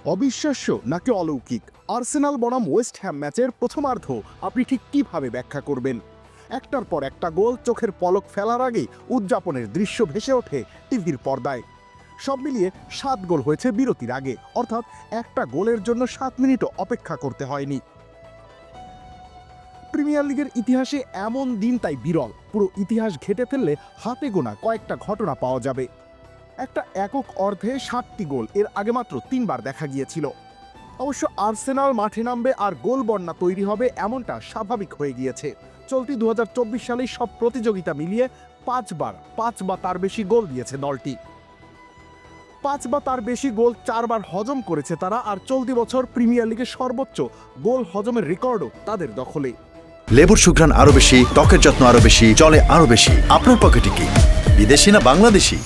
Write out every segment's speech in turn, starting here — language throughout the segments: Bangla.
অবিশ্বাস্য নাকি অলৌকিক? আর্সেনাল বনাম ওয়েস্ট হ্যাম ম্যাচের প্রথমার্ধ আপনি ঠিক কিভাবে ব্যাখ্যা করবেন? একটার পর একটা গোল চোখের পলক ফেলার আগেই উদযাপনের দৃশ্য ভেসে ওঠে টিভির পর্দায়। সব মিলিয়ে 7 গোল হয়েছে বিরতির আগে, অর্থাৎ একটা গোলের জন্য 7 মিনিটও অপেক্ষা করতে হয়নি। প্রিমিয়ার লিগের ইতিহাসে এমন দিন তাই বিরল। পুরো ইতিহাস ঘেটে ফেললে হাতে গোনা কয়েকটা ঘটনা পাওয়া যাবে। একটা একক অর্ধে 7টি গোল এর আগে মাত্র 3বার দেখা গিয়েছিল। অবশ্য আর্সেনাল মাঠে নামবে আর গোল বন্যা তৈরি হবে এমনটা স্বাভাবিক হয়ে গিয়েছে। চলতি 2024 সালেই সব প্রতিযোগিতা মিলিয়ে 5 বা তার বেশি গোল দিয়েছে দলটি। 5 বা তার বেশি গোল 4বার হজম করেছে তারা, আর চলতি বছর প্রিমিয়ার লিগের সর্বোচ্চ গোল হজমের রেকর্ডও তাদের দখলে। লেবুর সুঘ্রাণ আরো বেশি, ত্বকের যত্ন আরো বেশি, চলে আরো বেশি। আপনার পকেটে কি বিদেশি না বাংলাদেশি?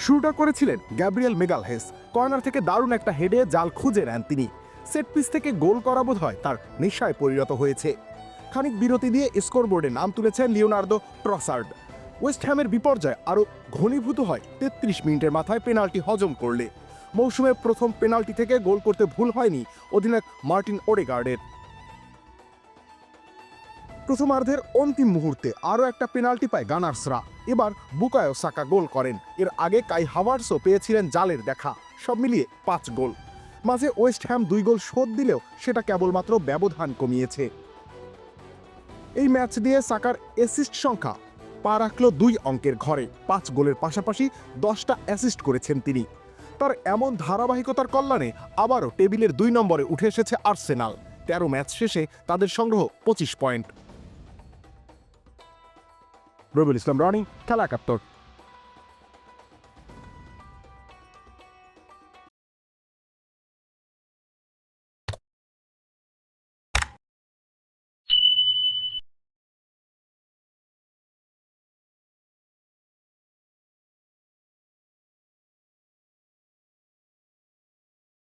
শুরুটা করেছিলেন গ্যাব্রিয়েল মেগালহেস। কর্নার থেকে দারুণ একটা হেডে জাল খুঁজে নেন তিনি। সেট পিস থেকে গোল করা বোধ হয় তার নেশায় পরিণত হয়েছে। খানিক বিরতি দিয়ে স্কোরবোর্ডে নাম তুলেছেন লিওনার্দো ট্রসার্ড। ওয়েস্ট হ্যামের বিপর্যয় আরও ঘনীভূত হয় 33 মিনিটের মাথায় পেনাল্টি হজম করলে। মৌসুমের প্রথম পেনাল্টি থেকে গোল করতে ভুল হয়নি অধিনায়ক মার্টিন ওডেগার্ডের। প্রথমার্ধের অন্তিম মুহূর্তে আরও একটা পেনাল্টি পায় গানার্সরা। এবার বুকায়ো সাকা গোল করেন। এর আগে কাই হাভার্টসও পেয়েছিলেন জালের দেখা। সব মিলিয়ে 5 গোল। মাঝে ওয়েস্ট হ্যাম 2 গোল শোধ দিলেও সেটা কেবলমাত্র ব্যবধান কমিয়েছে। এই ম্যাচ দিয়ে সাকার অ্যাসিস্ট সংখ্যা পা রাখল 2 অঙ্কের ঘরে। 5 গোলের পাশাপাশি 10টা অ্যাসিস্ট করেছেন তিনি। তার এমন ধারাবাহিকতার কল্যাণে আবারও টেবিলের 2 নম্বরে উঠে এসেছে আর্সেনাল। 13 ম্যাচ শেষে তাদের সংগ্রহ 25 পয়েন্ট। রবিউল ইসলাম রনি, খেলা 71।